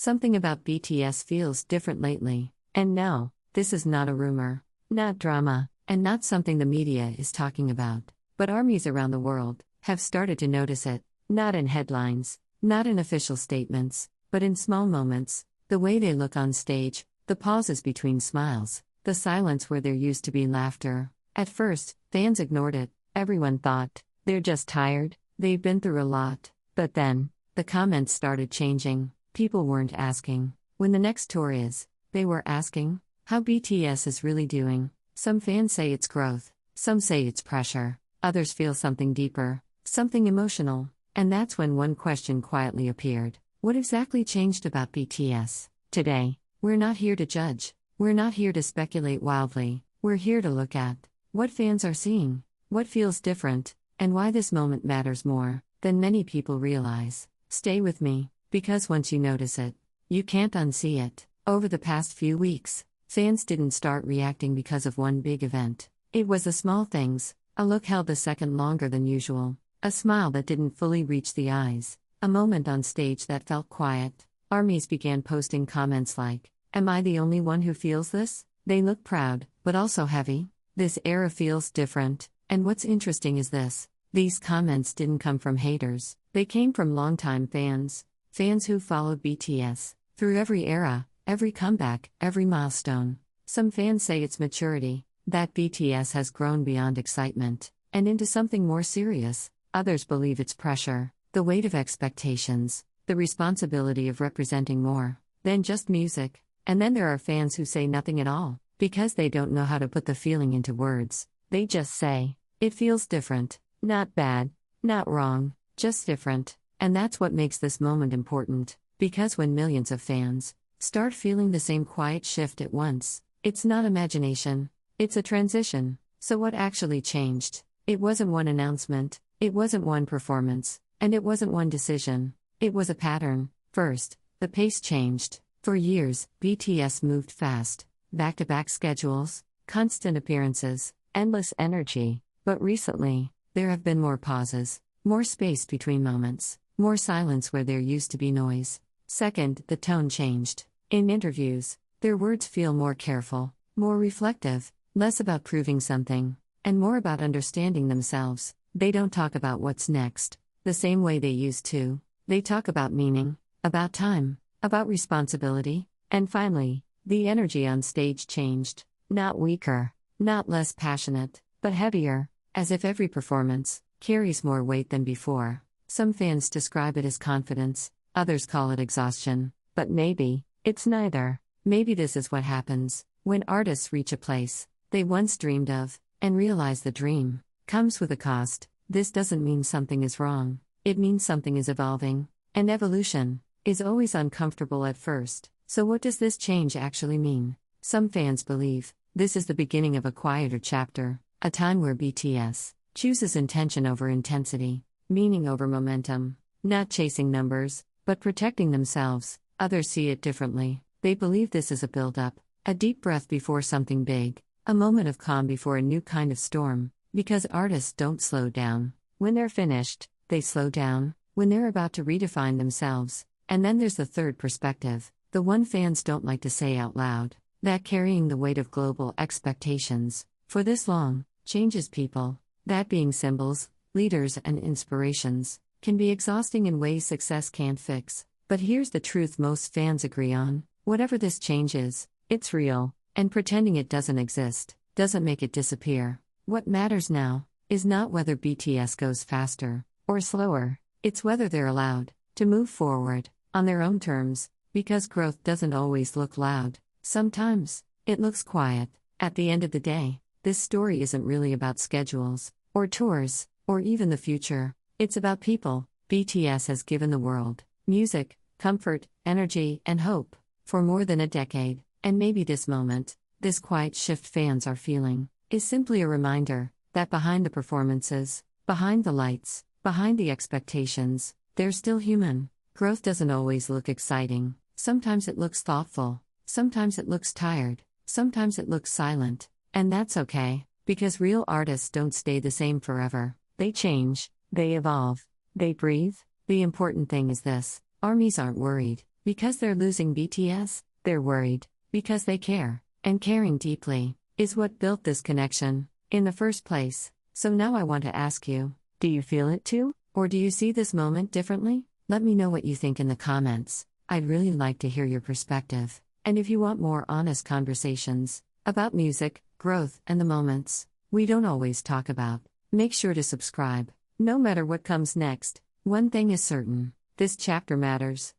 Something about BTS feels different lately. And no, this is not a rumor, not drama, and not something the media is talking about. But armies around the world have started to notice it, not in headlines, not in official statements, but in small moments, the way they look on stage, the pauses between smiles, the silence where there used to be laughter. At first, fans ignored it. Everyone thought, they're just tired, they've been through a lot. But then, the comments started changing. People weren't asking when the next tour is, they were asking how BTS is really doing. Some fans say it's growth, some say it's pressure, others feel something deeper, something emotional. And that's when one question quietly appeared. What exactly changed about BTS? Today, we're not here to judge, we're not here to speculate wildly, we're here to look at what fans are seeing, what feels different, and why this moment matters more than many people realize. Stay with me, because once you notice it, you can't unsee it. Over the past few weeks, fans didn't start reacting because of one big event. It was the small things: a look held a second longer than usual, a smile that didn't fully reach the eyes, a moment on stage that felt quiet. Armies began posting comments like, "Am I the only one who feels this?" They look proud, but also heavy. This era feels different. And what's interesting is this: these comments didn't come from haters, they came from longtime fans. Fans who followed BTS through every era, every comeback, every milestone. Some fans say it's maturity, that BTS has grown beyond excitement and into something more serious. Others believe it's pressure, the weight of expectations, the responsibility of representing more than just music. And then there are fans who say nothing at all, because they don't know how to put the feeling into words. They just say, "It feels different." Not bad, not wrong, just different. And that's what makes this moment important, because when millions of fans start feeling the same quiet shift at once, it's not imagination, it's a transition. So what actually changed? It wasn't one announcement, it wasn't one performance, and it wasn't one decision. It was a pattern. First, the pace changed. For years, BTS moved fast, back-to-back schedules, constant appearances, endless energy. But recently, there have been more pauses, more space between moments, more silence where there used to be noise. Second, the tone changed. In interviews, their words feel more careful, more reflective, less about proving something, and more about understanding themselves. They don't talk about what's next the same way they used to. They talk about meaning, about time, about responsibility. And finally, the energy on stage changed. Not weaker, not less passionate, but heavier, as if every performance carries more weight than before. Some fans describe it as confidence, others call it exhaustion. But maybe it's neither. Maybe this is what happens when artists reach a place they once dreamed of and realize the dream comes with a cost. This doesn't mean something is wrong, it means something is evolving. And evolution is always uncomfortable at first. So what does this change actually mean? Some fans believe this is the beginning of a quieter chapter, a time where BTS chooses intention over intensity, meaning over momentum, not chasing numbers, but protecting themselves. Others see it differently. They believe this is a build-up, a deep breath before something big, a moment of calm before a new kind of storm, because artists don't slow down. When they're finished, they slow down, when they're about to redefine themselves. And then there's the third perspective, the one fans don't like to say out loud, that carrying the weight of global expectations for this long changes people. That being symbols, leaders, and inspirations can be exhausting in ways success can't fix. But here's the truth most fans agree on: whatever this change is, it's real, and pretending it doesn't exist doesn't make it disappear. What matters now is not whether BTS goes faster or slower, it's whether they're allowed to move forward on their own terms, because growth doesn't always look loud. Sometimes it looks quiet. At the end of the day, this story isn't really about schedules, or tours, or even the future. It's about people. BTS has given the world music, comfort, energy, and hope for more than a decade. And maybe this moment, this quiet shift fans are feeling, is simply a reminder that behind the performances, behind the lights, behind the expectations, they're still human. Growth doesn't always look exciting. Sometimes it looks thoughtful. Sometimes it looks tired. Sometimes it looks silent. And that's okay, because real artists don't stay the same forever. They change, they evolve, they breathe. The important thing is this: armies aren't worried. Because they're losing BTS, they're worried. Because they care. And caring deeply is what built this connection in the first place. So now I want to ask you, do you feel it too? Or do you see this moment differently? Let me know what you think in the comments. I'd really like to hear your perspective. And if you want more honest conversations about music, growth, and the moments we don't always talk about, make sure to subscribe. No matter what comes next, one thing is certain: this chapter matters.